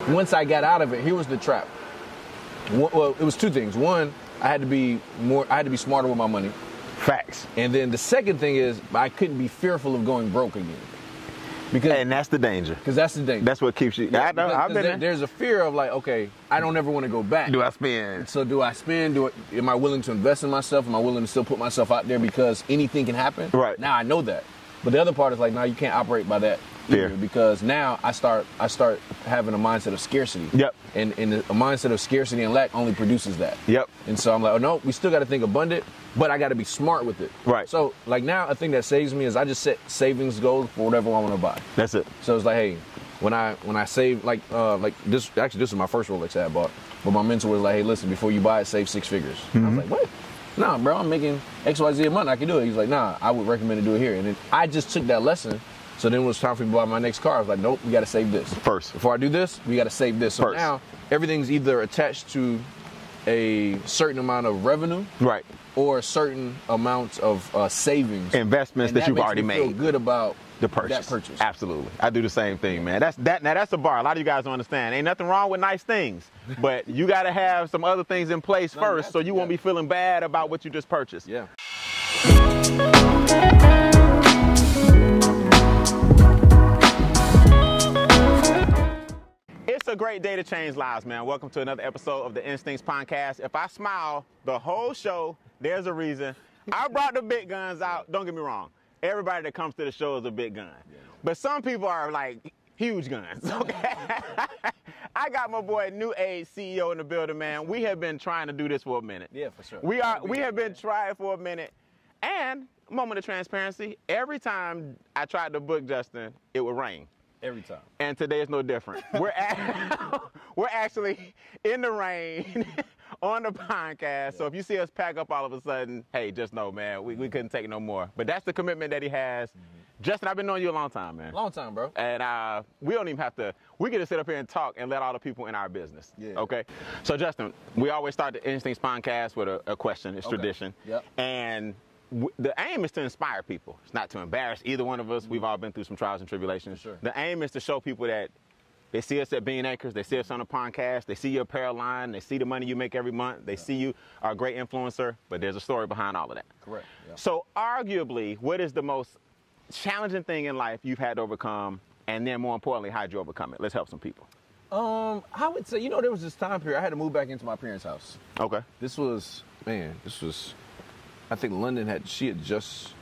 once I got out of it, here was the trap. Well, it was two things. One, I had to be smarter with my money. Facts. And then the second thing is I couldn't be fearful of going broke again. And that's the danger. Because that's the danger. That's what keeps you. Yeah, I know. I've been there. There's a fear of like, okay, I don't ever want to go back. Do I spend? So do I spend? Am I willing to invest in myself? Am I willing to still put myself out there because anything can happen? Right. Now I know that. But the other part is like, now you can't operate by that either, because now I start having a mindset of scarcity. Yep. And a mindset of scarcity and lack only produces that. Yep. And so I'm like, oh no, we still got to think abundant, but I got to be smart with it. Right. So like now, a thing that saves me is I just set savings goals for whatever I want to buy. That's it. So it's like, hey, when I save like this, actually this is my first Rolex I bought, but my mentor was like, hey, listen, before you buy it, save 6 figures. I was like, what? Nah, bro, I'm making XYZ a month. I can do it. He's like, nah, I would recommend to do it here. And then I just took that lesson. So then when it was time for me to buy my next car, I was like, nope, we got to save this. First. Before I do this, we got to save this. So First. now everything's either attached to a certain amount of revenue. Right. Or certain amounts of savings. Investments that you've already made. Feel good about the purchase. That purchase. Absolutely. I do the same thing, man. That's a bar. A lot of you guys don't understand. Ain't nothing wrong with nice things, but you got to have some other things in place first so you won't be feeling bad about what you just purchased. Yeah. It's a great day to change lives, man. Welcome to another episode of the Instincts Podcast. If I smile the whole show, there's a reason. I brought the big guns out. Don't get me wrong. Everybody that comes to the show is a big gun. Yeah. But some people are like huge guns, okay? I got my boy New Age CEO in the building, man. We have been trying to do this for a minute. Yeah, for sure. We have been trying for a minute. And moment of transparency, every time I tried to book Justin, it would rain. Every time. And today is no different. We're actually in the rain on the podcast. Yeah. So if you see us pack up all of a sudden, hey, just know, man, we couldn't take no more. But that's the commitment that he has. Justin, I've been knowing you a long time, man. Long time, bro. And we don't even have to, we can just sit up here and talk and let all the people in our business. Yeah. Okay? So Justin, we always start the Instincts Podcast with a question. It's tradition. Yep. And the aim is to inspire people. It's not to embarrass either one of us. We've all been through some trials and tribulations. Sure. The aim is to show people that they see us at Being Anchors, they see us on the podcast, they see your apparel line, they see the money you make every month, they see you are a great influencer, but there's a story behind all of that. Correct. Yeah. So arguably, what is the most challenging thing in life you've had to overcome, and then more importantly, how'd you overcome it? Let's help some people. I would say, there was this time period I had to move back into my parents' house. Okay. I think London she had just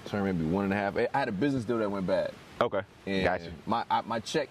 turned maybe 1.5. I had a business deal that went bad. Okay. And gotcha. My check,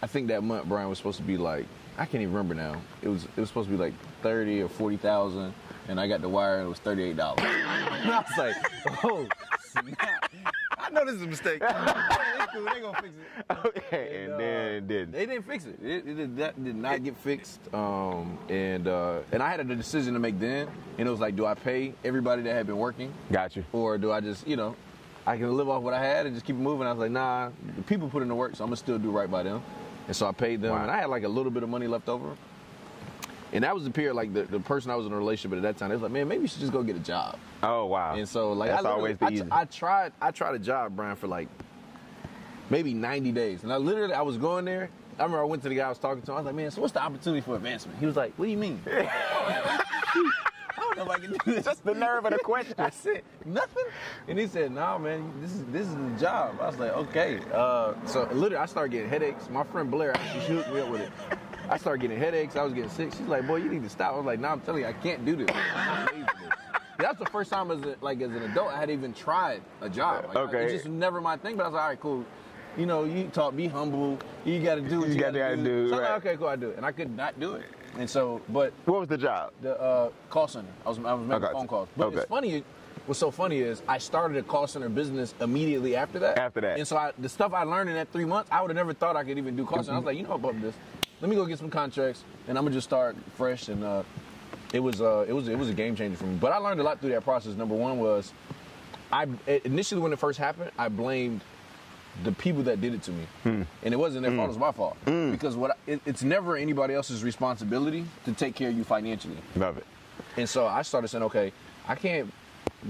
I think that month, Brian, was supposed to be like, I can't even remember now. It was supposed to be like 30 or 40,000, and I got the wire and it was $38. And I was like, oh, snap. I know this is a mistake. It's cool. They gonna fix it. Okay, and then it didn't. They didn't fix it. That did not get fixed. And I had a decision to make then, and it was like, do I pay everybody that had been working? Got you. Or do I just, I can live off what I had and just keep it moving? I was like, nah, the people put in the work, so I'm gonna still do right by them. And so I paid them, and I had like a little bit of money left over. And that was the period, like the person I was in a relationship with at that time, they was like, man, maybe you should just go get a job. Oh, wow. And so like, that's always the easy. I tried a job, Brian, for like maybe 90 days. And I was going there. I remember I went to the guy I was talking to. I was like, man, so what's the opportunity for advancement? He was like, what do you mean? I don't know if I can do this. Just the nerve of the question. I said, nothing? And he said, no, man, this is the job. I was like, okay. So literally, I started getting headaches. My friend Blair, she hooked me up with it. I started getting headaches. I was getting sick. She's like, boy, you need to stop. I was like, no, I'm telling you, I can't do this. That's the first time as an adult I had even tried a job. Like, okay. It just was never my thing, but I was like, all right, cool. You talk, be humble. You got to do what you got to do. So right. like, okay, cool, I do it. And I could not do it. And so, but. What was the job? The call center. I was making phone calls. But it's funny. What's so funny is I started a call center business immediately after that. And so the stuff I learned in that 3 months, I would have never thought I could even do call center. I was like, about this. Let me go get some contracts, and I'm gonna just start fresh. And it was a game changer for me. But I learned a lot through that process. Number one was, initially when it first happened, I blamed the people that did it to me, and it wasn't their fault; it was my fault. Because it's never anybody else's responsibility to take care of you financially. Love it. And so I started saying, okay, I can't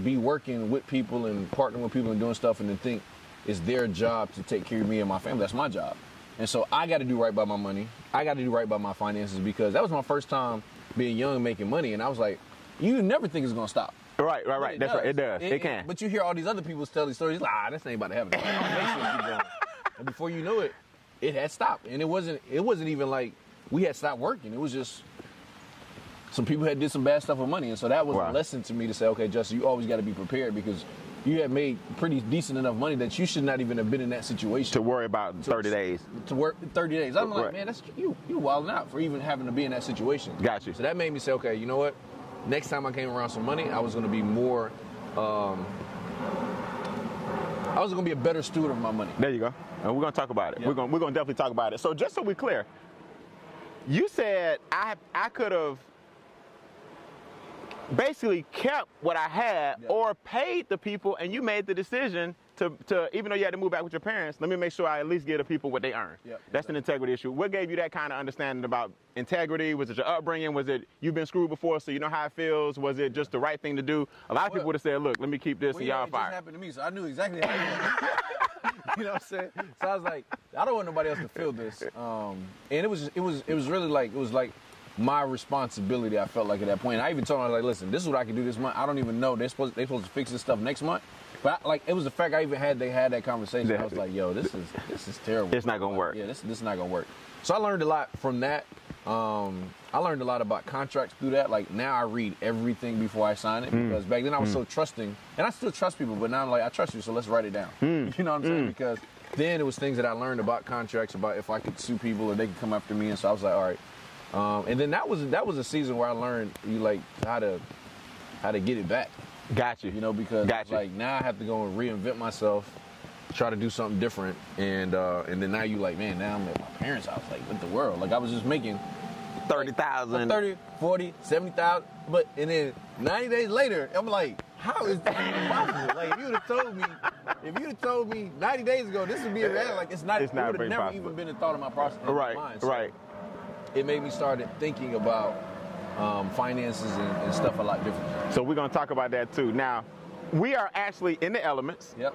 be working with people and partnering with people and doing stuff, and then think it's their job to take care of me and my family. That's my job. And so I got to do right by my money. I got to do right by my finances because that was my first time being young, making money. And I was like, you never think it's going to stop. Right. That's right. It does. It can. But you hear all these other people tell these stories. Like, this ain't about to happen. And before you knew it, it had stopped. And it wasn't even like we had stopped working. It was just some people had did some bad stuff with money. And so that was a lesson to me to say, okay, Justin, you always got to be prepared because you have made pretty decent enough money that you should not even have been in that situation. To worry about 30 days. To work 30 days. I'm like, man, that's you wilding out for even having to be in that situation. Got you. So that made me say, okay, you know what? Next time I came around some money, I was going to be more, I was going to be a better steward of my money. There you go. And we're going to talk about it. Yep. We're going to definitely talk about it. So just so we're clear, you said I could have basically kept what I had or paid the people, and you made the decision to even though you had to move back with your parents, let me make sure I at least give the people what they earn. That's an integrity issue. What gave you that kind of understanding about integrity? Was it your upbringing? Was it you've been screwed before so you know how it feels? Was it just the right thing to do? A lot of people would have said, look, let me keep this and y'all fired. It just happened to me, so I knew exactly how it was. You know what I'm saying? So I was like, I don't want nobody else to feel this. And it was really like, it was like my responsibility, I felt like at that point. And I even told them, I was like, listen, this is what I can do this month. I don't even know. They're supposed to fix this stuff next month. But it was the fact I even they had that conversation. I was like, yo, this is terrible. It's not gonna work. Yeah, this is not gonna work. So I learned a lot from that. I learned a lot about contracts through that. Like now I read everything before I sign it because back then I was so trusting, and I still trust people, but now I'm like, I trust you, so let's write it down. You know what I'm saying? Because then it was things that I learned about contracts, about if I could sue people or they could come after me, and so I was like, all right. And then that was a season where I learned how to get it back. Got you. You know, because like now I have to go and reinvent myself, try to do something different, and then now you like, man, now I'm at my parents' house, like what the world? Like I was just making 30,000, 30, 40, 70,000, and then 90 days later, I'm like, how is that even possible? Like if you'd have told me 90 days ago this would be a reality, like it's not. It would have never even been a thought of my process. Right. So it made me start thinking about finances and stuff a lot different. So we're going to talk about that too. Now, we are actually in the elements. Yep.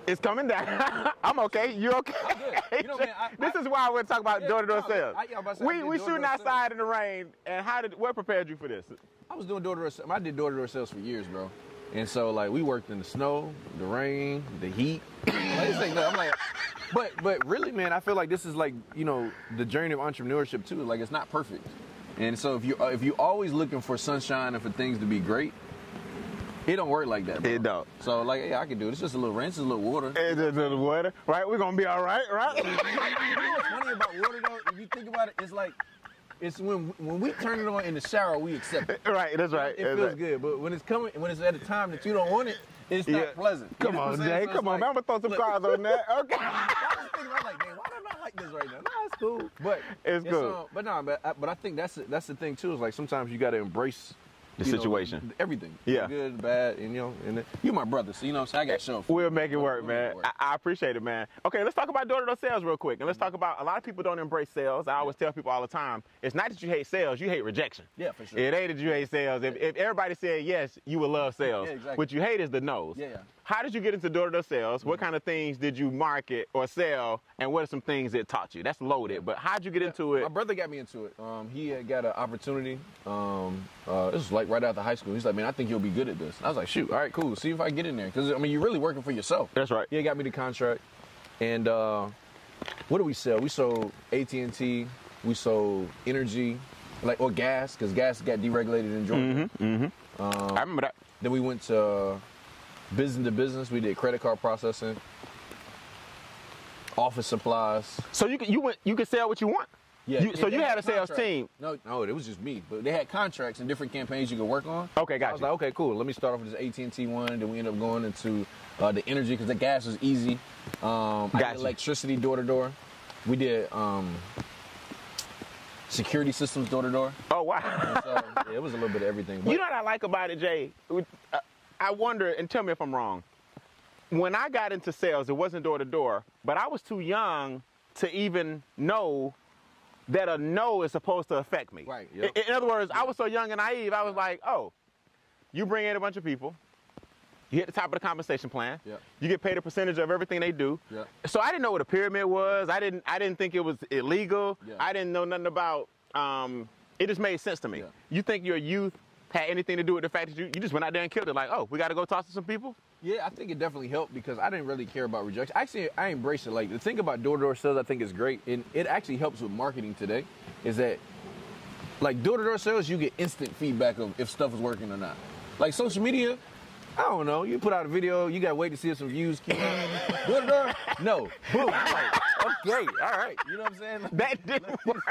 It's coming down. I'm okay. You okay? I'm good. You know, man, this is why we're talking about door-to-door sales. We shooting outside in the rain. And what prepared you for this? I was doing door-to-door sales. I did door-to-door sales for years, bro. And so like we worked in the snow, the rain, the heat. I'm like, but really, man, I feel like this is like, you know, the journey of entrepreneurship too. Like it's not perfect. And so if you're always looking for sunshine and for things to be great, it don't work like that, bro. It don't. So like, yeah, I can do it. It's just a little rain, it's just a little water. It's just a little water, right? We're gonna be all right, right? You know what's funny about water though? If you think about it, it's like when we turn it on in the shower, we accept it. Right, that's right. It feels good, but when it's at a time that you don't want it, it's not pleasant. Come on, Jay. Come on, man. I'm gonna throw some cards on that. Okay. I was thinking, I'm like, man, why do I not like this right now? No, it's cool. But it's cool. But I think that's the thing too. Is like sometimes you got to embrace the situation, everything. Yeah, good, bad, and you're my brother, so you know what I'm saying. I got show. We'll make it work, man. I appreciate it, man. Okay, let's talk about door-to-door sales real quick, and let's talk about a lot of people don't embrace sales. I always tell people all the time, it's not that you hate sales, you hate rejection. Yeah, for sure. It ain't that you hate sales. If everybody said yes, you would love sales. Yeah, exactly. What you hate is the no's. Yeah. How did you get into door-to-door sales? What kind of things did you market or sell, and what are some things it taught you? That's loaded, but how'd you get into it? My brother got me into it. He had got an opportunity. This was like right after high school. He's like, man, I think you'll be good at this. I was like, shoot, all right, cool. See if I can get in there. Because, I mean, you're really working for yourself. That's right. He got me the contract. And what did we sell? We sold AT&T. We sold energy, or gas, because gas got deregulated in Georgia. I remember that. Then we went to business to business. We did credit card processing, office supplies. So you could sell what you want. Yeah. So you had a sales team. No, it was just me. But they had contracts and different campaigns you could work on. Okay, gotcha. I was like, okay, cool. Let me start off with this AT&T one. Then we ended up going into the energy because the gas was easy. I did electricity door to door. We did security systems door to door. Oh wow. So, yeah, it was a little bit of everything. But you know what I like about it, Jay? I wonder, and tell me if I'm wrong. When I got into sales, it wasn't door to door, but I was too young to even know that a no is supposed to affect me. Right. Yep. In other words, I was so young and naive. I was like, oh, you bring in a bunch of people. You hit the top of the compensation plan. Yeah. You get paid a percentage of everything they do. Yeah. So I didn't know what a pyramid was. I didn't think it was illegal. Yeah. I didn't know nothing about. It just made sense to me. Yeah. You think your youth had anything to do with the fact that you just went out there and killed it? Like, oh, we got to go talk to some people? Yeah, I think it definitely helped because I didn't really care about rejection. Actually, I embrace it. Like, the thing about door-to-door sales I think is great, and it actually helps with marketing today, is that, like, door-to-door sales, you get instant feedback of if stuff is working or not. Like, social media, I don't know. You put out a video, you got to wait to see if some views came out. Door-to-door, no. Boom. I'm like, okay, all right. You know what I'm saying? That didn't work.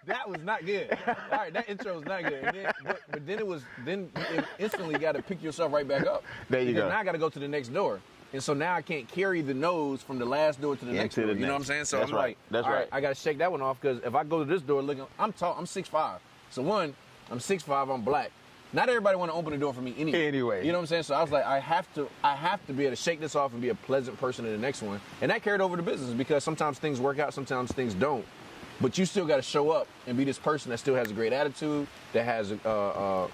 That was not good. All right, that intro was not good. And then, but then it instantly got to pick yourself right back up. There you go. Now I got to go to the next door. And so now I can't carry the nose from the last door to the next door. You know what I'm saying? So That's I'm right. like, That's all right. I got to shake that one off because if I go to this door looking, I'm tall, I'm 6'5". So one, I'm 6'5", I'm black. Not everybody want to open the door for me anyway. You know what I'm saying? So I was like, I have to be able to shake this off and be a pleasant person in the next one. And that carried over to business because sometimes things work out, sometimes things don't. But you still got to show up and be this person that still has a great attitude, that has a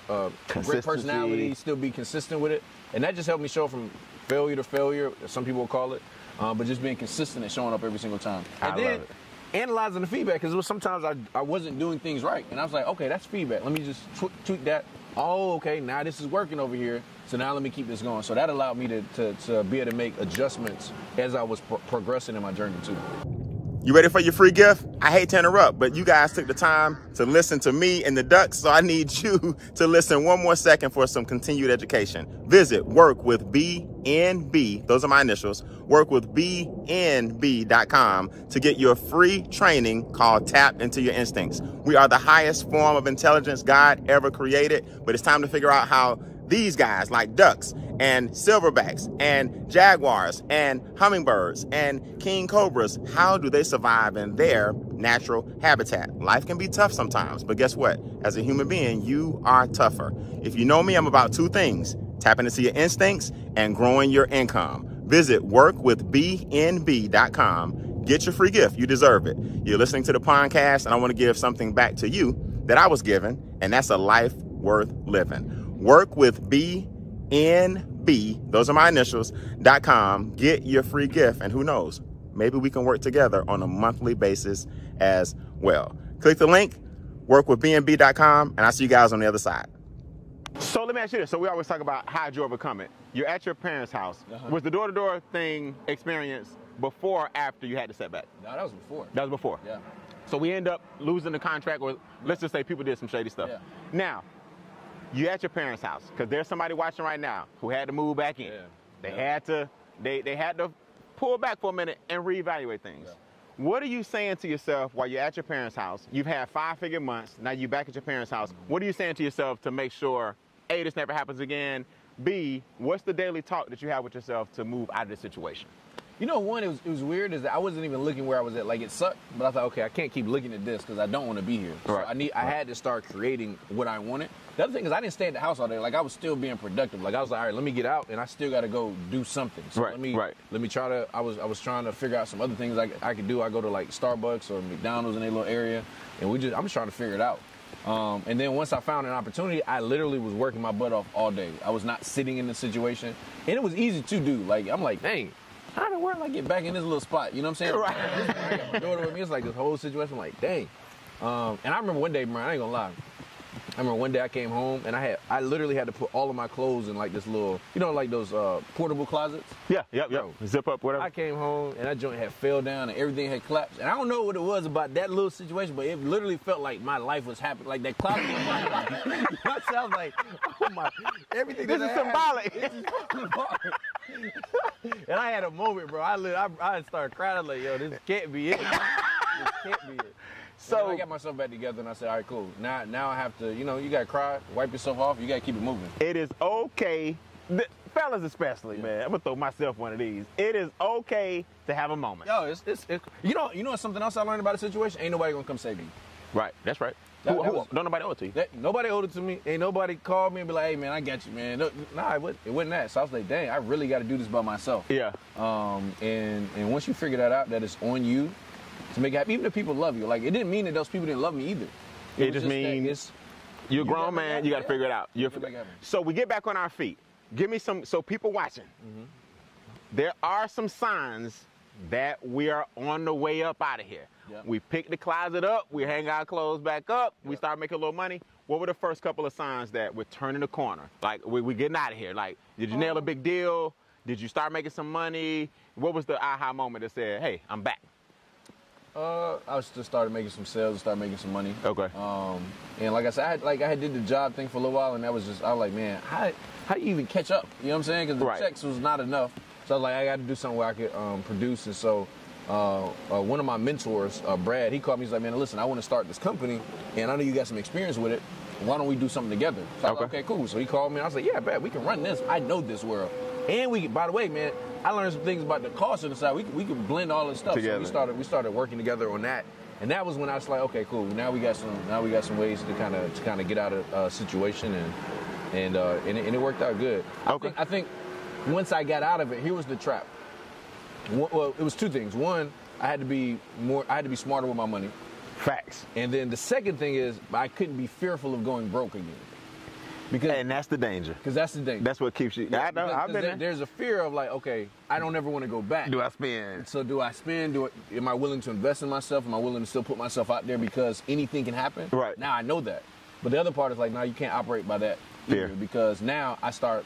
great personality, still be consistent with it. And that just helped me show from failure to failure, as some people will call it, but just being consistent and showing up every single time. And then analyzing the feedback, because it was sometimes I wasn't doing things right. And I was like, okay, that's feedback. Let me just tweak that. Oh, okay, now this is working over here. So now let me keep this going. So that allowed me to be able to make adjustments as I was progressing in my journey too. You ready for your free gift? I hate to interrupt, but you guys took the time to listen to me and the Ducks, so I need you to listen one more second for some continued education. Visit workwithbnb, those are my initials, workwithbnb.com to get your free training called Tap Into Your Instincts. We are the highest form of intelligence God ever created, but it's time to figure out how these guys like ducks and silverbacks and jaguars and hummingbirds and king cobras, how do they survive in their natural habitat? Life can be tough sometimes, but guess what? As a human being, you are tougher. If you know me, I'm about two things: tapping into your instincts and growing your income. Visit workwithbnb.com. Get your free gift. You deserve it. You're listening to the podcast, and I want to give something back to you that I was given, and that's a life worth living. Workwithbnb, those are my initials.com. Get your free gift, and who knows, maybe we can work together on a monthly basis as well. Click the link, workwithbnb.com, and I'll see you guys on the other side. So let me ask you this. So we always talk about how'd you overcome it. You're at your parents' house. Was the door-to-door thing experience before or after you had the setback? No, that was before. That was before? Yeah. So we end up losing the contract, or let's just say people did some shady stuff. Yeah. Now, you at your parents' house, because there's somebody watching right now who had to move back in. They had to pull back for a minute and reevaluate things. What are you saying to yourself while you're at your parents' house? You've had 5-figure months, now you're back at your parents' house. What are you saying to yourself to make sure, A, this never happens again, B, what's the daily talk that you have with yourself to move out of this situation? You know, one, it was weird is that I wasn't even looking where I was at. Like, it sucked, but I thought, okay, I can't keep looking at this because I don't want to be here. So I had to start creating what I wanted. The other thing is I didn't stay at the house all day. Like, I was still being productive. Like, I was like, all right, let me get out, and I still got to go do something. So let me try to, I was trying to figure out some other things I could do. I go to, like, Starbucks or McDonald's in a little area, and I'm just trying to figure it out. And then once I found an opportunity, I literally was working my butt off all day. I was not sitting in the situation, and it was easy to do. Like, I'm like, dang, how in the world I get back in this little spot? You know what I'm saying? Right. I got my daughter with me. It's like this whole situation. I'm like, dang. And I remember one day, man, I ain't gonna lie. I remember one day I came home and I literally had to put all of my clothes in like this little, you know, like those portable closets. Yeah. Zip up, whatever. I came home and that joint had fell down and everything had collapsed. And I don't know what it was about that little situation, but it literally felt like my life was happening. Like that closet was my life. I was like, oh my, everything. This is symbolic. And I had a moment, bro. I started crying. I was like, yo, this can't be it. This can't be it. So I got myself back together and I said, all right, cool. Now I have to, you know, you got to cry, wipe yourself off. You got to keep it moving. It is okay, fellas especially, man. I'm going to throw myself one of these. It is okay to have a moment. Yo, you know something else I learned about the situation? Ain't nobody going to come save you. Right, that's right. Don't nobody owe it to you. Nobody owed it to me. Ain't nobody called me and be like, hey, man, I got you, man. Nah, it wasn't that. So I was like, dang, I really got to do this by myself. Yeah. And once you figure that out, that it's on you to make it happen, even if people love you. Like, it didn't mean that those people didn't love me either. It just means you're a grown man, you got to figure it out. So we get back on our feet. give me some, so people watching, there are some signs that we are on the way up out of here. Yep. We pick the closet up, we hang our clothes back up, we start making a little money. What were the first couple of signs that we're turning the corner? Like, we getting out of here. Like, did you nail a big deal? Did you start making some money? What was the aha moment that said, hey, I'm back? I just started making some sales and started making some money. Okay. And like I said, I had did the job thing for a little while, and that was just, I was like, man, how do you even catch up? You know what I'm saying? Because the checks was not enough. So I was like, I got to do something where I could produce. And so one of my mentors, Brad, he called me. He's like, man, listen, I want to start this company, and I know you got some experience with it. Why don't we do something together? So I was like, okay, cool. So he called me, and I was like, yeah, Brad, we can run this. I know this world. And we, by the way, man, I learned some things about the call center side. We can blend all this stuff. Together. So we started working together on that, and that was when I was like, okay, cool. Now we got some ways to kind of get out of a situation, and it worked out good. Okay. I think once I got out of it, here was the trap. Well, it was two things. One, I had to be smarter with my money. Facts. And then the second thing is I couldn't be fearful of going broke again. And that's the danger. Because that's the danger. That's what keeps you. I know. I've been there. There's a fear of like, okay, I don't ever want to go back. Do I spend? So do I spend? Am I willing to invest in myself? Am I willing to still put myself out there because anything can happen? Right. Now I know that. But the other part is like, now you can't operate by that either, because now I start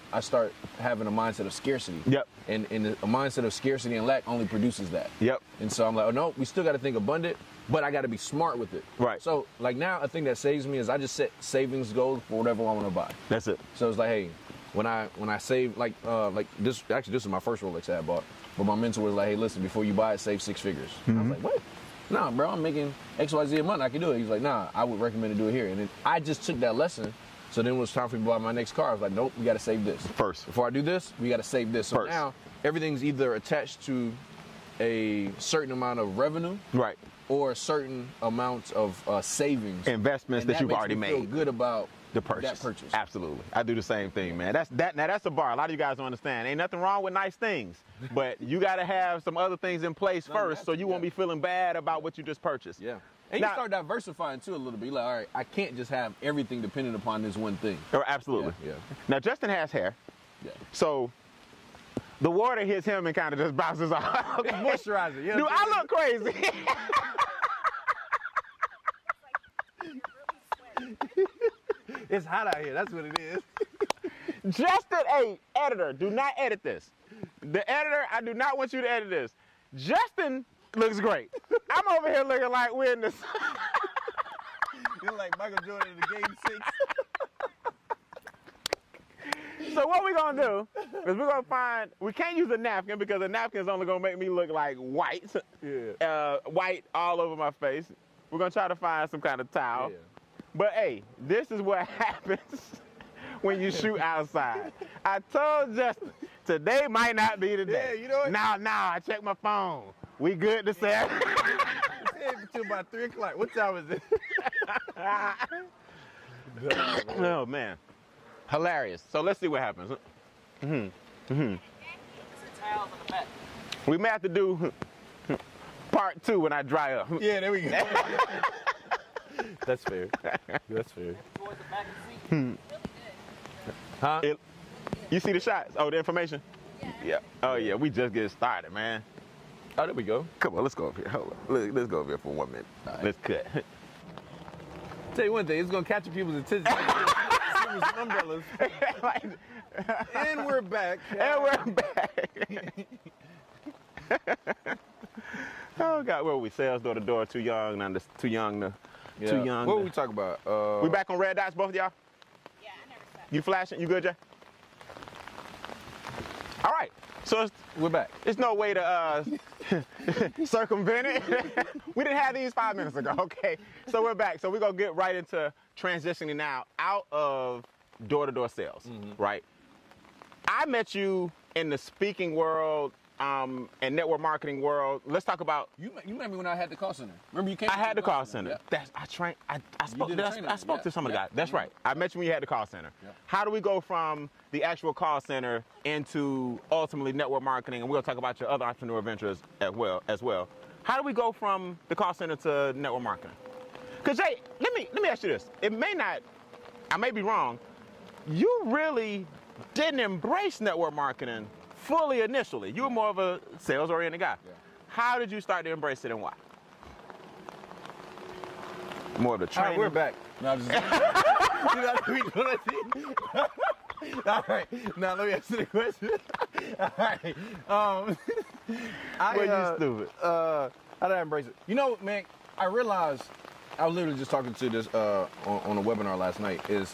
having a mindset of scarcity. Yep. And a mindset of scarcity and lack only produces that. Yep. And so I'm like, oh no, we still got to think abundant, but I got to be smart with it. Right. So like now, a thing that saves me is I just set savings goals for whatever I want to buy. That's it. So it's like, hey, when I save, like this, actually this is my first Rolex I bought, but my mentor was like, hey, listen, before you buy it, save 6 figures. I was like, what? Nah, bro, I'm making XYZ a month. I can do it. He's like, nah, I would recommend to do it here. And then I just took that lesson. So then when it was time for me to buy my next car, I was like, nope, we got to save this. First. Before I do this, we got to save this. So First. Now everything's either attached to a certain amount of revenue. Right. Or a certain amount of savings. Investments that you've already made. Feel good about the purchase. That purchase. Absolutely. I do the same thing, man. Now that's a bar. A lot of you guys don't understand. Ain't nothing wrong with nice things, but you got to have some other things in place first, so you won't be feeling bad about what you just purchased. Yeah. And you start diversifying too a little bit. You're like, all right, I can't just have everything dependent upon this one thing. Oh, absolutely. Yeah. Now Justin has hair. Yeah. So the water hits him and kind of just bounces off. Okay. It's moisturizer. You know Dude, I look crazy. It's hot out here. That's what it is. Justin, hey, editor, do not edit this. The editor, I do not want you to edit this. Justin looks great. I'm over here looking like we're in this. You're like Michael Jordan in the Game 6. So what we're going to do is we're going to find, we can't use a napkin because a napkin is only going to make me look like white. Yeah. White all over my face. We're going to try to find some kind of towel. Yeah. But hey, this is what happens when you shoot outside. I told Justin, today might not be the day. Yeah, you know what? Now, I checked my phone. We good to say. It's until about 3 o'clock. What time is it? Oh, man. Hilarious. So let's see what happens. We may have to do part 2 when I dry up. Yeah, there we go. That's fair. That's fair. Huh? You see the shots? Oh, the information? Yeah. Oh, yeah. We just get started, man. Oh, there we go. Come on, let's go up here. Hold on. Let's go over here for 1 minute. Right. Let's cut. Tell you one thing, it's gonna catch people's attention. Umbrellas. And we're back. And we're back. Oh God, where were we? Sales door to door. Too young. Now too young to. Yeah. Too young. What were we talking about? We back on red dots, both of y'all? Yeah, I never stopped. You flashing? You good, Jay? All right. So we're back. There's no way to circumvent it. We didn't have these 5 minutes ago, okay? So we're back. So we're going to get right into transitioning now out of door-to-door sales, right? I met you in the speaking world and network marketing world. Let's talk about... You met me when I had the call center. Remember you came? I had the call center. Yeah. I spoke to some of the guys. That's right. I met you when you had the call center. Yeah. How do we go from the actual call center into ultimately network marketing? And we're going to talk about your other entrepreneur ventures as well. How do we go from the call center to network marketing? Because Jay, let me ask you this. It may not, I may be wrong. You really didn't embrace network marketing fully initially. You were more of a sales-oriented guy. Yeah. How did you start to embrace it and why? More of the training. All right, we're back. No, I'm just all right, now let me answer the question. All right, you stupid. How did I embrace it? You know, man, I realized, I was literally just talking to this on a webinar last night, is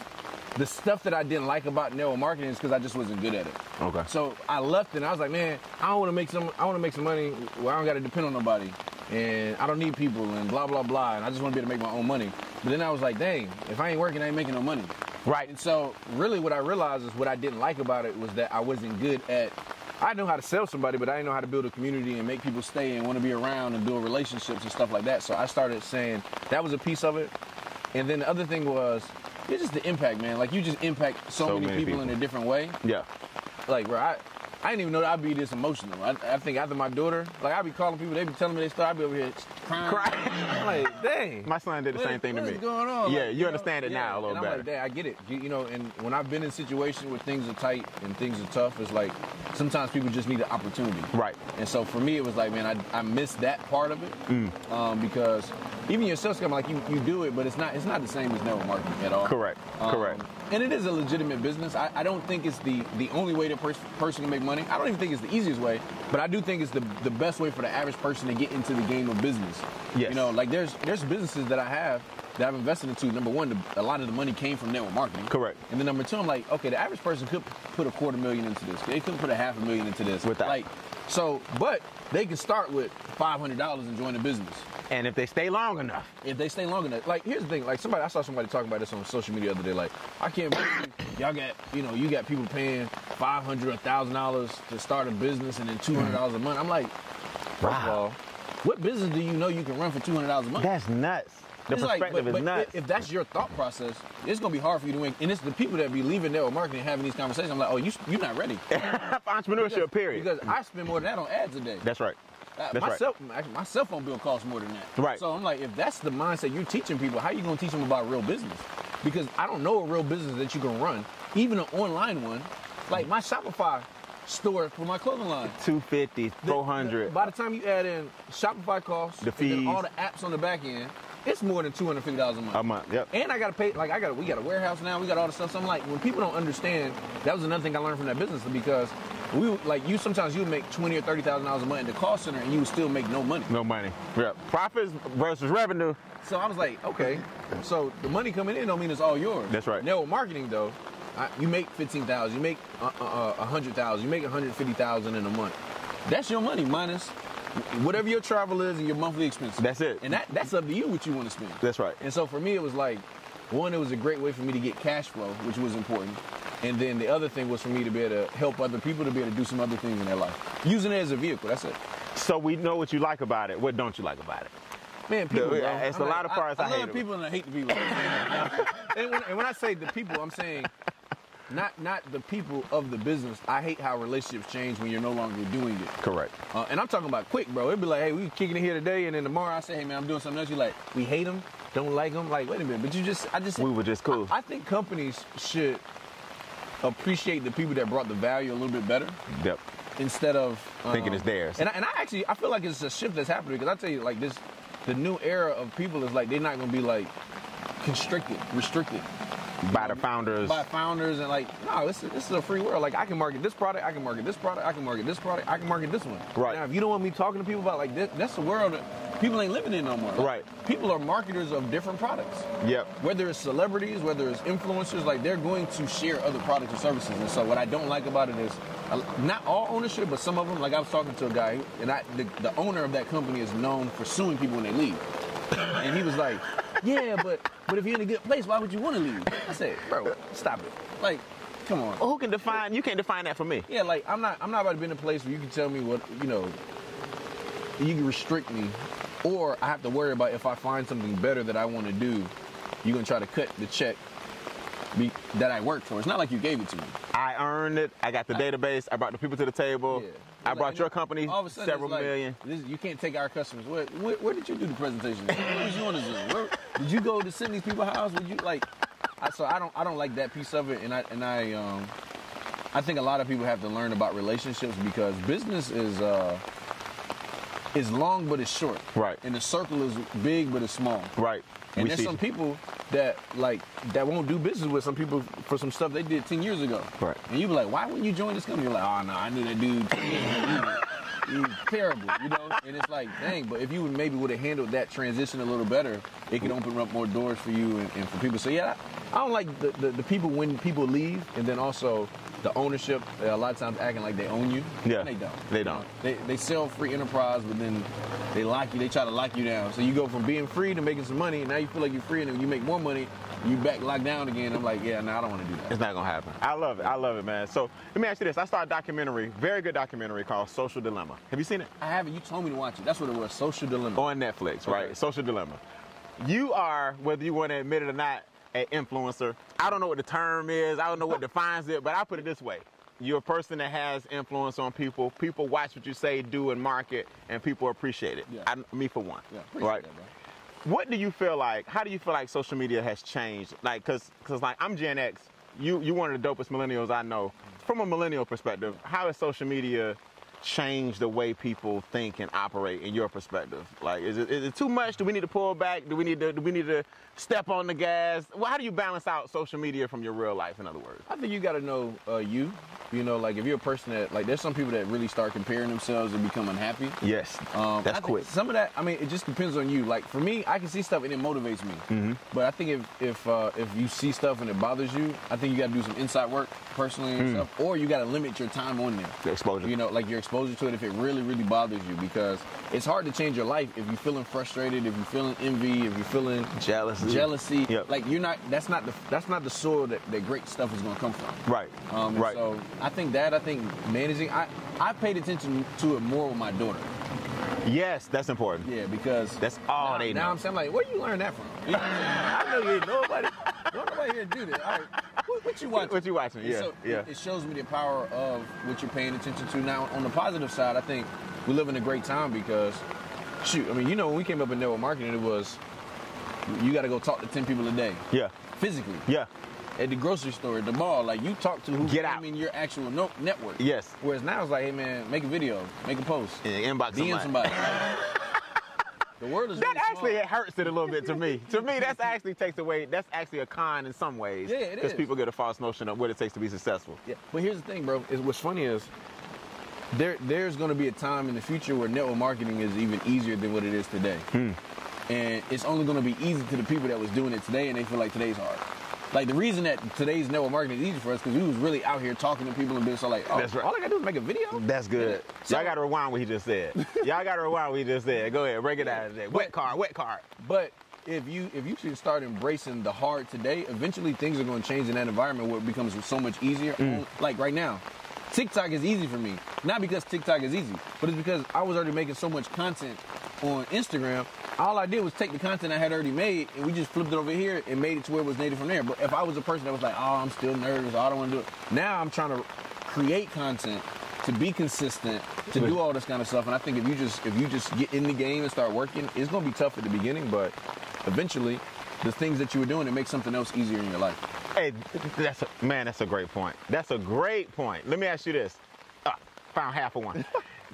the stuff that I didn't like about network marketing is because I just wasn't good at it. Okay. So I left it and I was like, man, I want to make some money where I don't got to depend on nobody. And I don't need people and blah, blah, blah. And I just want to be able to make my own money. But then I was like, dang, if I ain't working, I ain't making no money. Right. And so really what I realized is what I didn't like about it was that I wasn't good at, I know how to sell somebody, but I didn't know how to build a community and make people stay and want to be around and build relationships and stuff like that. So I started saying that was a piece of it. And then the other thing was, it's just the impact, man. Like, you just impact so many people in a different way. Yeah. Like, bro, I didn't even know that I'd be this emotional. I think after my daughter, like, I'd be calling people, they be telling me they start, I'd be over here crying. I'm like, dang. My son did the same thing to me. What's going on? Yeah, like, you understand it now a little better. I'm like, dang, I get it. You know, and when I've been in situations where things are tight and things are tough, it's like, sometimes people just need an opportunity. Right. And so for me, it was like, man, I missed that part of it. Because even your sales company, like, you do it, but it's not the same as network marketing at all. Correct. Correct. And it is a legitimate business. I don't think it's the only way that person can make money. I don't even think it's the easiest way, but I do think it's the best way for the average person to get into the game of business. Yes. You know, like there's businesses that I have that I've invested into. Number one, a lot of the money came from network marketing. Correct. And then number two, I'm like, okay, the average person could put $250,000 into this. They could put $500,000 into this. With that. Like, so, but they can start with $500 and join the business. And if they stay long enough. If they stay long enough. Like, here's the thing. Like, I saw somebody talking about this on social media the other day. Like, I can't believe y'all got, you got people paying $500 or $1,000 to start a business and then $200 a month. I'm like, first of all, what business do you know you can run for $200 a month? That's nuts. The perspective is nuts. If that's your thought process, it's going to be hard for you to win. And it's the people that be leaving network marketing having these conversations. I'm like, oh, you're not ready. Entrepreneurship, period. Because I spend more than that on ads a day. That's right. My cell phone bill costs more than that. Right. So I'm like, if that's the mindset you're teaching people, how are you going to teach them about real business? Because I don't know a real business that you can run, even an online one. Like my Shopify store for my clothing line. $250, $400. By the time you add in Shopify costs, the fees, and then all the apps on the back end, it's more than $250 a month. A month, yep. And I got to pay, we got a warehouse now, we got all the stuff. So I'm like, when people don't understand, that was another thing I learned from that business because sometimes you would make $20,000 or $30,000 a month in the call center and you would still make no money. No money. Yep. Profits versus revenue. So I was like, okay, so the money coming in don't mean it's all yours. That's right. Network marketing though, you make $15,000, you make $100,000, you make $150,000 in a month. That's your money minus whatever your travel is and your monthly expenses. That's it. And that's up to you what you want to spend. That's right. And so for me, it was like, one, it was a great way for me to get cash flow, which was important. And then the other thing was for me to be able to help other people to be able to do some other things in their life. Using it as a vehicle, that's it. So we know what you like about it. What don't you like about it? Man, people, it's a lot of parts I hate. I love people and I hate the people. and when I say the people, I'm saying not the people of the business. I hate how relationships change when you're no longer doing it. Correct. And I'm talking about quick, bro. It'd be like, hey, we kicking it here today, and then tomorrow I say, hey, man, I'm doing something else. You're like, we hate them, don't like them. Like, wait a minute, but we were just cool. I think companies should appreciate the people that brought the value a little bit better. Yep. Instead of thinking it's theirs. And I feel like it's a shift that's happening because I tell you, like the new era of people is like they're not gonna be like restricted by the founders. By founders and like, no, this is a free world. Like I can market this product, I can market this product, I can market this product, I can market this one. Right. Now, if you don't want me talking to people about like this, that's the world that people ain't living in no more. Like, right. People are marketers of different products. Yep. Whether it's celebrities, whether it's influencers, like they're going to share other products or services. And so what I don't like about it is not all ownership, but some of them. Like I was talking to a guy, and the owner of that company is known for suing people when they leave. And he was like, yeah, but if you're in a good place, why would you want to leave? I said, bro, stop it. Like, come on. Well, you can't define that for me. Yeah, like I'm not about to be in a place where you can tell me what, you can restrict me, or I have to worry about if I find something better that I want to do, you're going to try to cut the check that I worked for. It's not like you gave it to me. I earned it. I got the database. I brought the people to the table. Yeah. I brought your company several million. You can't take our customers. Where did you do the presentation? Where was you on the Zoom? Did you go to Sydney's people's house? Would you like? So I don't like that piece of it, and I I think a lot of people have to learn about relationships because business is long but it's short. Right. And the circle is big but it's small. Right. And there's some people that won't do business with some people for some stuff they did 10 years ago. Right. And you be like, why wouldn't you join this company? You're like, oh no, I knew that dude 10 years ago. He's terrible, you know? And it's like, dang, but if you maybe would have handled that transition a little better, it could open up more doors for you and for people. So yeah, I don't like the people when people leave, and then also the ownership, a lot of times acting like they own you. Yeah. And they don't. They don't. They sell free enterprise, but then they lock you, they try to lock you down. So you go from being free to making some money, and now you feel like you're free, and then you make more money, you back locked down again. I'm like, yeah, no, I don't want to do that. It's not going to happen. I love it, man. So let me ask you this. I saw a documentary, very good documentary called Social Dilemma. Have you seen it? I haven't. You told me to watch it. That's what it was, Social Dilemma. On Netflix, right? Okay. Social Dilemma. You are, whether you want to admit it or not, an influencer. I don't know what the term is. I don't know what defines it, but I'll put it this way. You're a person that has influence on people. People watch what you say, do, and market, and people appreciate it. Yeah. Me for one. Yeah, right? That, bro. What do you feel like? How do you feel like social media has changed? Like, cause like I'm Gen X. You one of the dopest millennials I know. From a millennial perspective, how has social media changed the way people think and operate in your perspective? Like, is it too much? Do we need to pull back? Do we need to step on the gas? Well, how do you balance out social media from your real life? In other words, I think you got to know you. You know, like if you're a person that, like, there's some people that really start comparing themselves and become unhappy. Yes, that's quick. Some of that, I mean, it just depends on you. Like for me, I can see stuff and it motivates me. Mm-hmm. But I think if you see stuff and it bothers you, I think you got to do some inside work personally and stuff, or you got to limit your time on there. The exposure. You know, like your exposure to it if it really, really bothers you, because it's hard to change your life if you're feeling frustrated, if you're feeling envy, if you're feeling jealousy. Yep. Like you're not. That's not the soil that great stuff is going to come from. Right. Right. So I think managing. I paid attention to it more with my daughter. Yes, that's important. Yeah, because that's all they know. Now I'm saying, like, where you learn that from? I know you ain't nobody here to do this. All right, what you watching? What you watching? Yeah, so yeah. It shows me the power of what you're paying attention to. Now, on the positive side, I think we live in a great time because, shoot, I mean, you know, when we came up in network marketing, it was you got to go talk to 10 people a day. Yeah. Physically. Yeah. At the grocery store, at the mall, like you talk to who's in your actual network. Yes. Whereas now it's like, hey man, make a video, make a post, inbox DM somebody. The world is that really actually small. It hurts it a little bit to me. To me, that's actually takes away. That's actually a con in some ways. Yeah, it is. Because people get a false notion of what it takes to be successful. Yeah. But here's the thing, bro. What's funny is there's going to be a time in the future where network marketing is even easier than what it is today. And it's only going to be easy to the people that was doing it today, and they feel like today's hard. Like, the reason that today's network marketing is easy for us because we was really out here talking to people and being so like, oh, that's right. All I got to do is make a video? That's good. So, y'all got to rewind what he just said. Y'all got to rewind what he just said. Go ahead, break it down. Wet card. But if you should start embracing the hard today, eventually things are going to change in that environment where it becomes so much easier. Like right now, TikTok is easy for me. Not because TikTok is easy, but it's because I was already making so much content on Instagram. All I did was take the content I had already made and we just flipped it over here and made it to where it was native from there. But if I was a person that was like, oh, I'm still nervous, I don't want to do it. Now I'm trying to create content to be consistent, to do all this kind of stuff. And I think if you just get in the game and start working, it's going to be tough at the beginning, but eventually the things that you were doing, it makes something else easier in your life. Hey, that's a great point. That's a great point. Let me ask you this. Found half of one.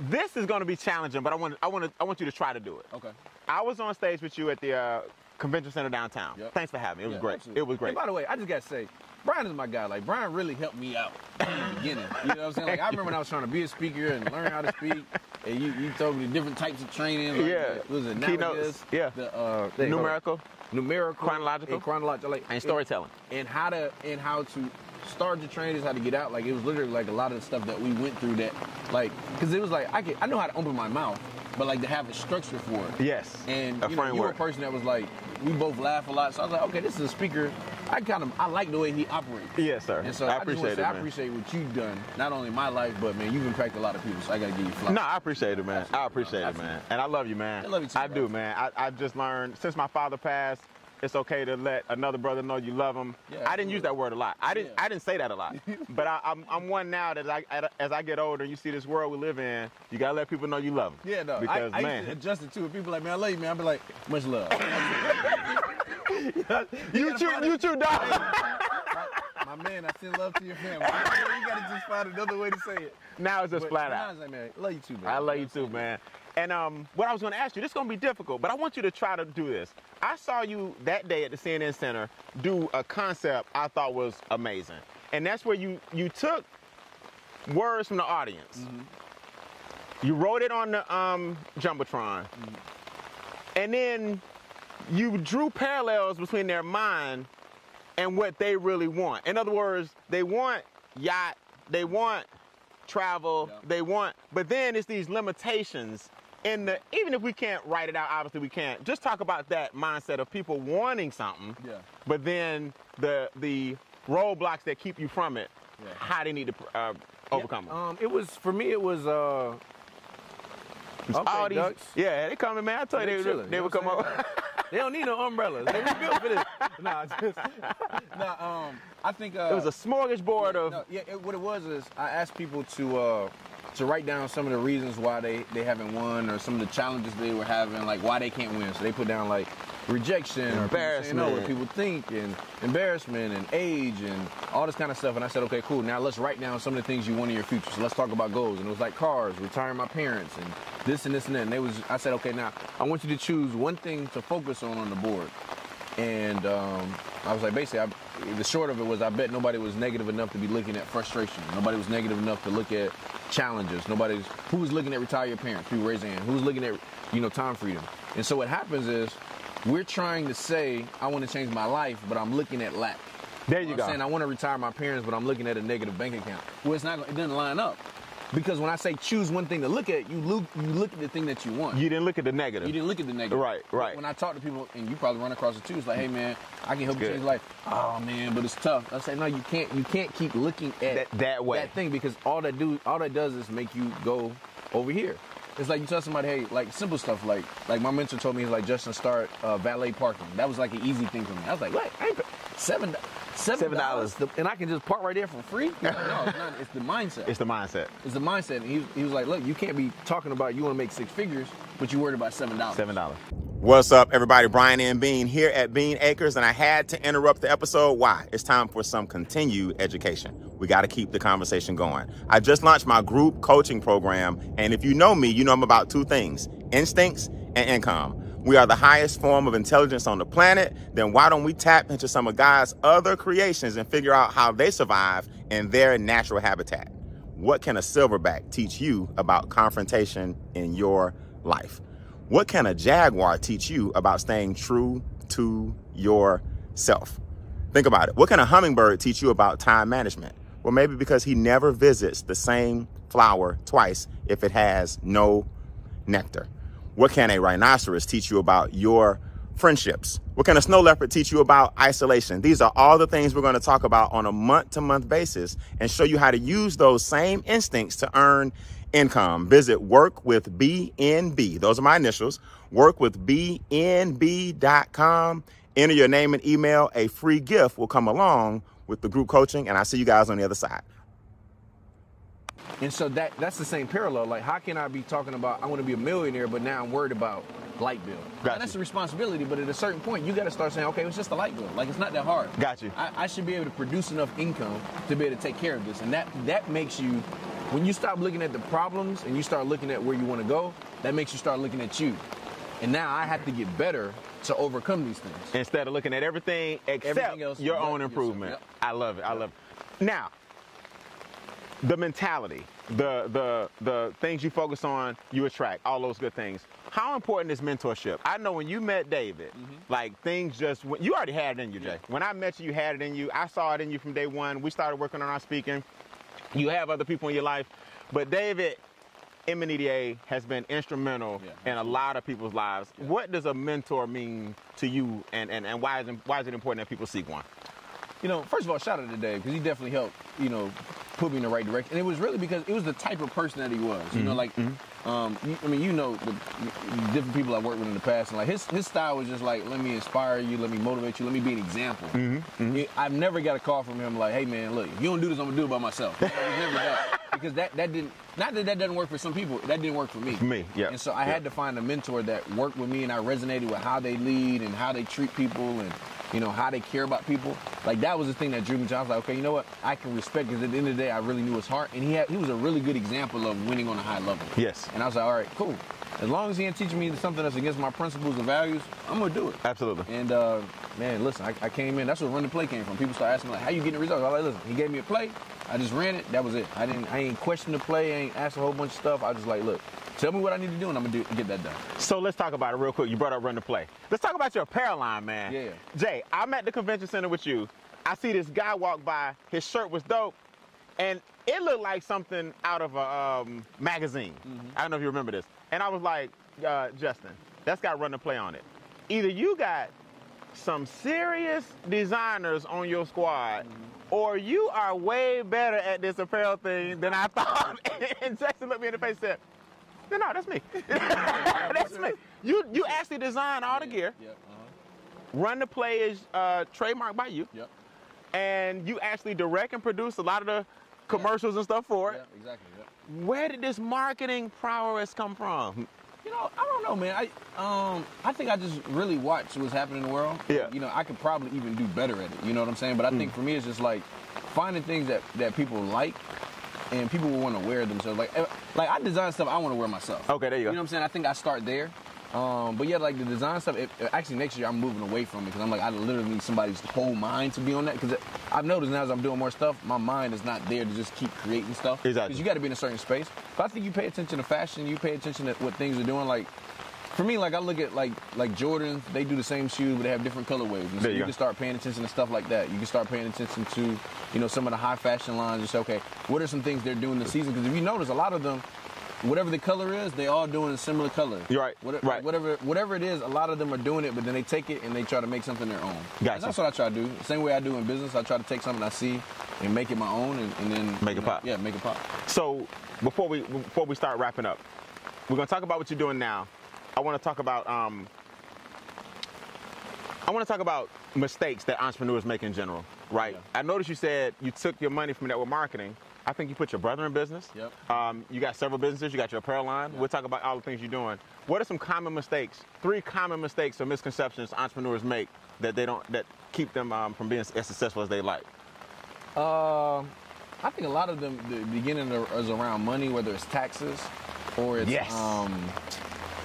This is going to be challenging, but I want you to try to do it. Okay. I was on stage with you at the convention center downtown. Yep. Thanks for having me. It was great. Absolutely. It was great. And by the way, I just got to say, Brian is my guy. Like, Brian really helped me out in the beginning. You know what I'm saying? Like, I remember when I was trying to be a speaker and learn how to speak, and you told me the different types of training. Like, it was it keynotes? Yeah. The numerical, chronological, and storytelling, and how to start the training, how to get out. Like, it was literally like a lot of the stuff that we went through that, like, because it was like I know how to open my mouth, but like to have a structure for it. Yes. And you were a person that was like, we both laugh a lot, so I was like, okay, this is a speaker. I like the way he operates. Yes, sir. And so I appreciate what you've done, not only in my life, but man, you've impacted a lot of people. So I gotta give you flowers. No, I appreciate it, man. I appreciate it, man. And I love you, man. I love you too. I do, man. I've just learned since my father passed, it's okay to let another brother know you love him. Yeah, I didn't use that word a lot. I didn't say that a lot. But I'm one now that as I get older, you see this world we live in, you gotta let people know you love them. Yeah, no. Because I used to adjust it too. People like, man, I love you, man. I be like, much love. you too, dog. My man, I send love to your family. You got to just find another way to say it. Now it's just flat out. I was like, man, love you too, man. I love you too, man. And what I was going to ask you, this is going to be difficult, but I want you to try to do this. I saw you that day at the CNN Center do a concept I thought was amazing. And that's where you took words from the audience. Mm-hmm. You wrote it on the Jumbotron. Mm-hmm. And then you drew parallels between their mind and what they really want. In other words, they want yacht, they want travel, they want, but then it's these limitations in the, even if we can't write it out, obviously we can't, just talk about that mindset of people wanting something, but then the roadblocks that keep you from it, how they need to overcome them. It was, for me, it was, all these, yeah, they coming, man. I told you they would come over. They don't need no umbrellas. They were built for this. I think it was a smorgasbord of. What it was is I asked people to write down some of the reasons why they haven't won, or some of the challenges they were having, like why they can't win. So they put down like rejection, embarrassment, or what people think, and embarrassment, and age, and all this kind of stuff. And I said, okay, cool. Now let's write down some of the things you want in your future. So let's talk about goals. And it was like cars, retiring my parents, and this and this and that. And I said, okay, now I want you to choose one thing to focus on the board. And I was like, basically, the short of it was, I bet nobody was negative enough to be looking at frustration. Nobody was negative enough to look at challenges. Who was looking at retire your parents? People raise their hand. Who was looking at, time freedom? And so what happens is, we're trying to say, I want to change my life, but I'm looking at lack. There you go. I'm saying I want to retire my parents, but I'm looking at a negative bank account. Well, it doesn't line up. Because when I say choose one thing to look at, you look at the thing that you want. You didn't look at the negative. You didn't look at the negative. Right. When I talk to people, and you probably run across it too, it's like, hey man, I can help you change your life. Oh man, but it's tough. I say, no, you can't keep looking at that way. That thing, because all that does is make you go over here. It's like you tell somebody, hey, like simple stuff, like my mentor told me, he's like, Justin, start valet parking. That was like an easy thing for me. I was like, what? I ain't $7, and I can just park right there for free? No, it's not. It's the mindset. It's the mindset. It's the mindset. And he was like, look, you can't be talking about you want to make $6 figures, but you worried about $7. $7. What's up, everybody? Brian and Bean here at Bean Acres, and I had to interrupt the episode. Why? It's time for some continued education. We got to keep the conversation going. I just launched my group coaching program, and if you know me, you know I'm about two things: instincts and income. We are the highest form of intelligence on the planet. Then why don't we tap into some of God's other creations and figure out how they survive in their natural habitat? What can a silverback teach you about confrontation in your life? What can a jaguar teach you about staying true to yourself? Think about it. What can a hummingbird teach you about time management? Well, maybe because he never visits the same flower twice if it has no nectar. What can a rhinoceros teach you about your friendships? What can a snow leopard teach you about isolation? These are all the things we're going to talk about on a month-to-month basis and show you how to use those same instincts to earn income. Visit workwithbnb. Those are my initials. Workwithbnb.com. Enter your name and email. A free gift will come along with the group coaching, and I'll see you guys on the other side. And so that's the same parallel. Like, how can I be talking about I want to be a millionaire, but now I'm worried about light bill? That's a responsibility, but at a certain point, you got to start saying, okay, it's just a light bill. Like, it's not that hard. Got you. I should be able to produce enough income to be able to take care of this. And that makes you, when you stop looking at the problems and you start looking at where you want to go, that makes you start looking at you. And now I have to get better to overcome these things. Instead of looking at everything except your own improvement. Yep. I love it. I love it. Now, the mentality, the things you focus on, you attract, all those good things. How important is mentorship? I know when you met David, like things just went, you already had it in you, Jay. When I met you, you had it in you. I saw it in you from day one. We started working on our speaking. You have other people in your life, but David Imanidier has been instrumental in a lot of people's lives. What does a mentor mean to you, and why is it important that people seek one? You know, first of all, shout out to Dave, because he definitely helped, put me in the right direction. And it was really because it was the type of person that he was. You know, like, the different people I worked with in the past, and like his style was just like, let me inspire you, let me motivate you, let me be an example. I've never got a call from him like, hey man, look, if you don't do this, I'm gonna do it by myself. It was never that. Because that didn't, not that doesn't work for some people, that didn't work for me. For me, yeah. And so I had to find a mentor that worked with me, and I resonated with how they lead and how they treat people, and you know, how they care about people. Like, that was the thing that drew me to. I was like, okay, you know what? I can respect, because at the end of the day, I really knew his heart. And he was a really good example of winning on a high level. Yes. And I was like, all right, cool. As long as he ain't teaching me something that's against my principles and values, I'm going to do it. Absolutely. And, man, listen, I came in. That's where Run the Play came from. People start asking, like, how you getting the results? I was like, listen, he gave me a play. I just ran it. That was it. I ain't questioned the play. I ain't asked a whole bunch of stuff. I was just like, look, tell me what I need to do, and I'm going to get that done. So let's talk about it real quick. You brought up Run the Play. Let's talk about your apparel line, man. Yeah. Jay, I'm at the convention center with you. I see this guy walk by. His shirt was dope, and it looked like something out of a magazine. I don't know if you remember this. And I was like, Justin, that's got Run the Play on it. Either you got some serious designers on your squad, or you are way better at this apparel thing than I thought. And Jackson looked me in the face and said, no, that's me. That's me. You actually design all the gear. Yep. Run the Play is trademarked by you. Yep. And you actually direct and produce a lot of the commercials and stuff for it. Yeah, exactly. Yep. Where did this marketing prowess come from? You know, I don't know, man. I think I just really watch what's happening in the world. Yeah. You know, I could probably even do better at it. You know what I'm saying? But I think for me, it's just like finding things that people like, and people will want to wear themselves. Like I design stuff I want to wear myself. Okay, there you go. You know what I'm saying? I think I start there. But yeah, like the design stuff, actually next year I'm moving away from it, because I'm like, I literally need somebody's whole mind to be on that, because I've noticed now as I'm doing more stuff, my mind is not there to just keep creating stuff. Exactly. Because you got to be in a certain space. But I think you pay attention to fashion, you pay attention to what things are doing. Like, for me, like I look at like Jordans, they do the same shoes, but they have different colorways. And so you can start paying attention to stuff like that. You can start paying attention to, you know, some of the high fashion lines and say, okay, what are some things they're doing this season? Because if you notice, a lot of them, whatever the color is, they all doing a similar color. You're right. Whatever it is, a lot of them are doing it, but then they take it and they try to make something their own. Gotcha. That's what I try to do. Same way I do in business. I try to take something I see and make it my own, and then make it pop. Yeah, make it pop. So before we start wrapping up, we're gonna talk about what you're doing now. I want to talk about mistakes that entrepreneurs make in general, right? Yeah. I noticed you said you took your money from network marketing. I think you put your brother in business. Yep. You got several businesses. You got your apparel line. Yep. We'll talk about all the things you're doing. What are some common mistakes? 3 common mistakes or misconceptions entrepreneurs make that keep them from being as successful as they like? I think a lot of them, the beginning is around money, whether it's taxes or it's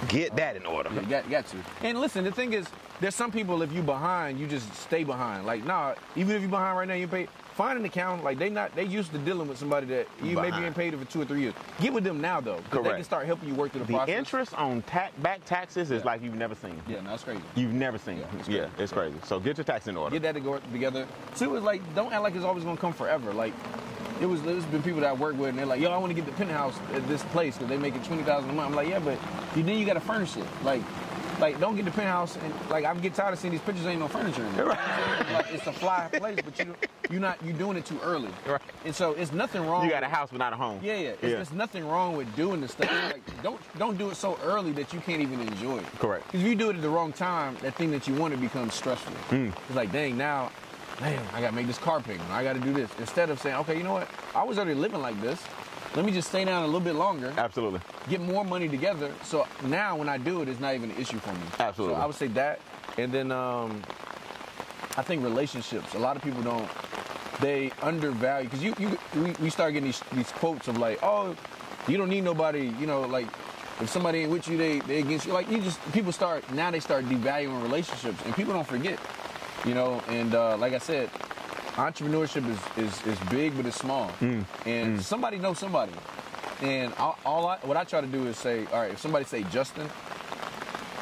get that in order. Yeah, got to. And listen, the thing is, there's some people, if you behind, you just stay behind. Like, nah, even if you're behind right now, you pay. Find an accountant. Like, they used to dealing with somebody that you maybe ain't paid for 2 or 3 years. Get with them now, though. Correct. They can start helping you work through the process. The interest on back taxes is like you've never seen. Yeah, no, it's crazy. You've never seen. Yeah, it's crazy. So get your tax in order. Get that to go together. 2 is like, don't act like it's always gonna come forever. Like, there's been people that I work with, and they're like, yo, I want to get the penthouse at this place because they making $20,000 a month. I'm like, yeah, but then you got to furnish it. Like, don't get the penthouse, and like, I'm getting tired of seeing these pictures. Ain't no furniture in there. Right. Like, it's a fly place, but you're doing it too early. Right. And so it's nothing wrong. You got a house but not a home. Yeah. There's nothing wrong with doing this stuff. Like, don't do it so early that you can't even enjoy it. Correct. Because if you do it at the wrong time, that thing that you want to becomes stressful. It's like, dang, now, man, I got to make this car payment. I got to do this. Instead of saying, okay, you know what? I was already living like this. Let me just stay down a little bit longer. Absolutely. Get more money together. So now when I do it, it's not even an issue for me. Absolutely. So I would say that. And then I think relationships. A lot of people they undervalue. Because we start getting these quotes of like, oh, you don't need nobody. You know, like, if somebody ain't with you, they against you. Like, people start devaluing relationships. And people don't forget. You know, and like I said, entrepreneurship is big, but it's small. And somebody knows somebody. And what I try to do is say, all right, if somebody say Justin,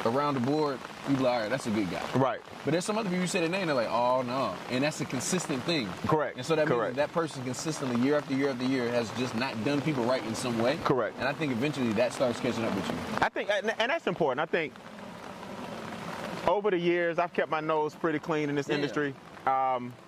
around the board, you be like, all right, that's a good guy. Right. But there's some other people you say their name, they're like, oh, no. And that's a consistent thing. Correct. And so that means that person consistently, year after year after year, has just not done people right in some way. Correct. And I think eventually that starts catching up with you. I think, and that's important. I think over the years, I've kept my nose pretty clean in this industry.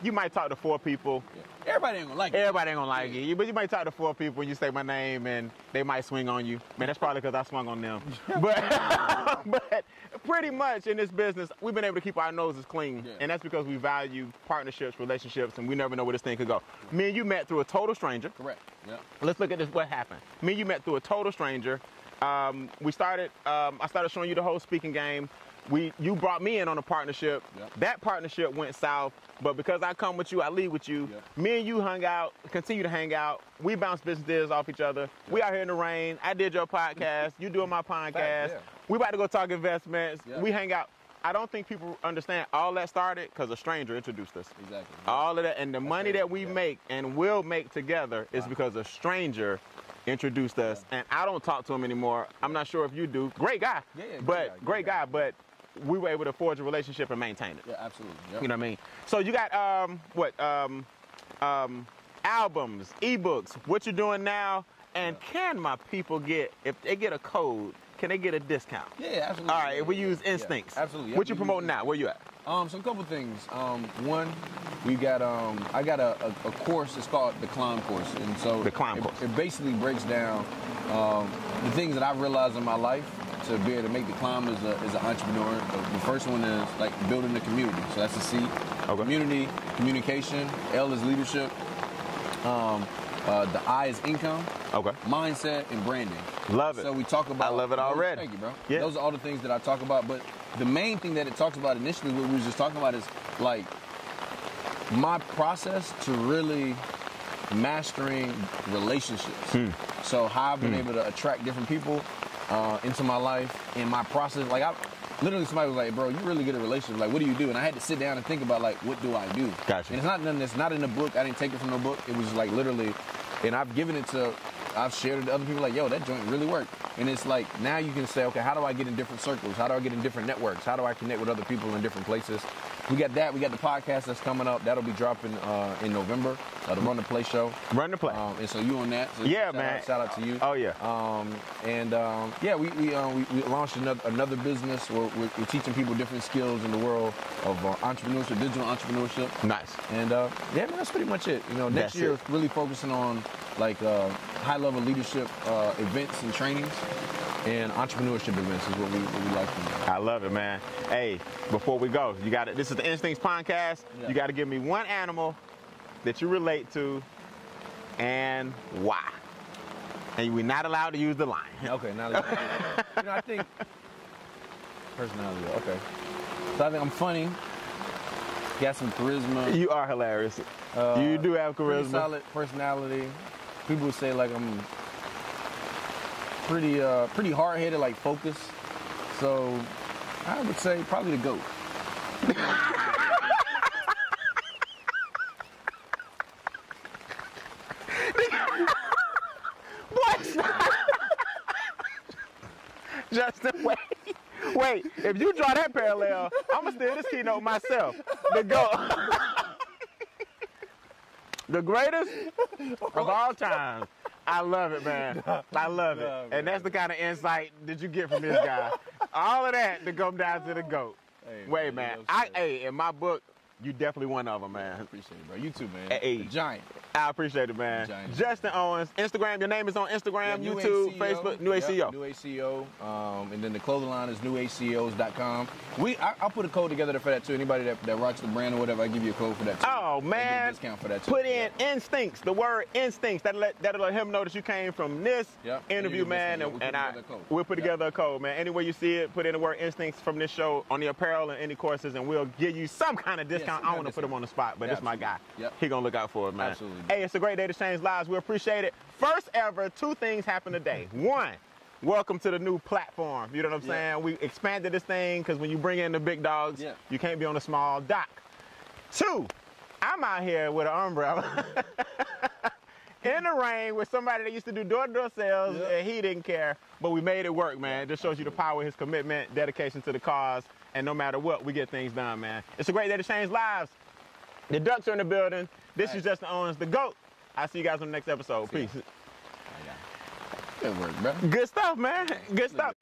You might talk to 4 people. Yeah. Everybody ain't gonna like it. Everybody ain't gonna like it. But you might talk to 4 people and you say my name and they might swing on you. Man, that's probably because I swung on them. But pretty much in this business, we've been able to keep our noses clean. Yeah. And that's because we value partnerships, relationships, and we never know where this thing could go. Me and you met through a total stranger. Correct. Yeah. Let's look at this. What happened? Me and you met through a total stranger. I started showing you the whole speaking game. you brought me in on a partnership. Yep. That partnership went south, but because I come with you, I lead with you. Yep. Me and you hung out, continue to hang out. We bounce business deals off each other. Yep. We out here in the rain. I did your podcast. You doing my podcast. Yeah. We about to go talk investments. Yep. We hang out. I don't think people understand all that started because a stranger introduced us. Exactly. All of that, and the money that we make and will make together is because a stranger introduced us. And I don't talk to him anymore. I'm not sure if you do. Great guy. Great guy. But we were able to forge a relationship and maintain it. Yeah, absolutely. Yep. You know what I mean? So you got albums, ebooks, what you're doing now, and can my people get, if they get a code, can they get a discount? Yeah, absolutely. All right, if we use Instincts. Absolutely. What you promoting now? Where you at? So a couple things. One, we got I got a course. It's called the Climb Course, and so the Climb Course. It basically breaks down the things that I've realized in my life to be able to make the climb as an entrepreneur. The first one is like building the community. So that's the C. Okay. Community, communication. L is leadership. The I is income. Okay. Mindset and branding. Love it. So we talk about. I love it already. Thank you, bro. Yeah. Those are all the things that I talk about. But the main thing that it talks about initially, what we was just talking about, is like my process to really mastering relationships. So how I've been able to attract different people into my life, and my process. Like literally, somebody was like, "Bro, you really good at relationships. Like, what do you do?" And I had to sit down and think about like, what do I do? Gotcha. And it's not nothing that's not in the book. I didn't take it from no book. It was like literally, and I've given it to. I've shared it to other people like, yo, that joint really worked. And it's like, now you can say, okay, how do I get in different circles? How do I get in different networks? How do I connect with other people in different places? We got that. We got the podcast that's coming up. That'll be dropping in November. The Run the Play show. Run the Play. And so you on that. So yeah, man. Shout out to you. Oh, yeah. We launched another business where we're teaching people different skills in the world of entrepreneurship, digital entrepreneurship. Nice. And yeah, man, that's pretty much it. You know, next year it's really focusing on like high-level leadership events and trainings, and entrepreneurship events is what we like to do. I love it, man. Hey, before we go, you got it. This is the Instincts podcast. Yeah. You got to give me one animal that you relate to and why. And we're not allowed to use the line. Okay, now that you know, I think personality. Okay, so I think I'm funny. Got some charisma. You are hilarious. You do have charisma. Pretty solid personality. People would say like I'm pretty hard-headed, like focused. So I would say probably the GOAT. Justin, wait. If you draw that parallel, I'm gonna steal this keynote myself. The GOAT. The greatest of all time. I love it, man. I love it. And that's the kind of insight that you get from this guy. All of that to come down to the GOAT. Hey, wait, man. In my book, you definitely one of them, man. I appreciate it, bro. You too, man. Hey. The Giant. I appreciate it, man. Justin Owens, Instagram. Your name is on Instagram, yeah, YouTube, Facebook. New ACO. New ACO. And then the clothing line is newacos.com. I'll put a code together for that too. Anybody that rocks the brand or whatever, I give you a code for that too. Oh man, a discount for that too. Put in Instincts. The word Instincts. That'll let him know that you came from this interview, man. We'll put together a code, man. Anywhere you see it, put in the word Instincts from this show on the apparel and any courses, and we'll give you some kind of discount. I don't want to put him on the spot, but this is my guy. He gonna look out for it, man. Absolutely. Hey, it's a great day to change lives. We appreciate it. First ever, 2 things happen today. One, welcome to the new platform. You know what I'm saying? We expanded this thing because when you bring in the big dogs, you can't be on a small dock. 2, I'm out here with an umbrella in the rain with somebody that used to do door-to-door sales and he didn't care, but we made it work, man. It just shows you the power of his commitment, dedication to the cause, and no matter what, we get things done, man. It's a great day to change lives. The Ducks are in the building. This is Justin Owens, the GOAT. I'll see you guys on the next episode. Peace. Good work, bro. Good stuff, man. Good stuff.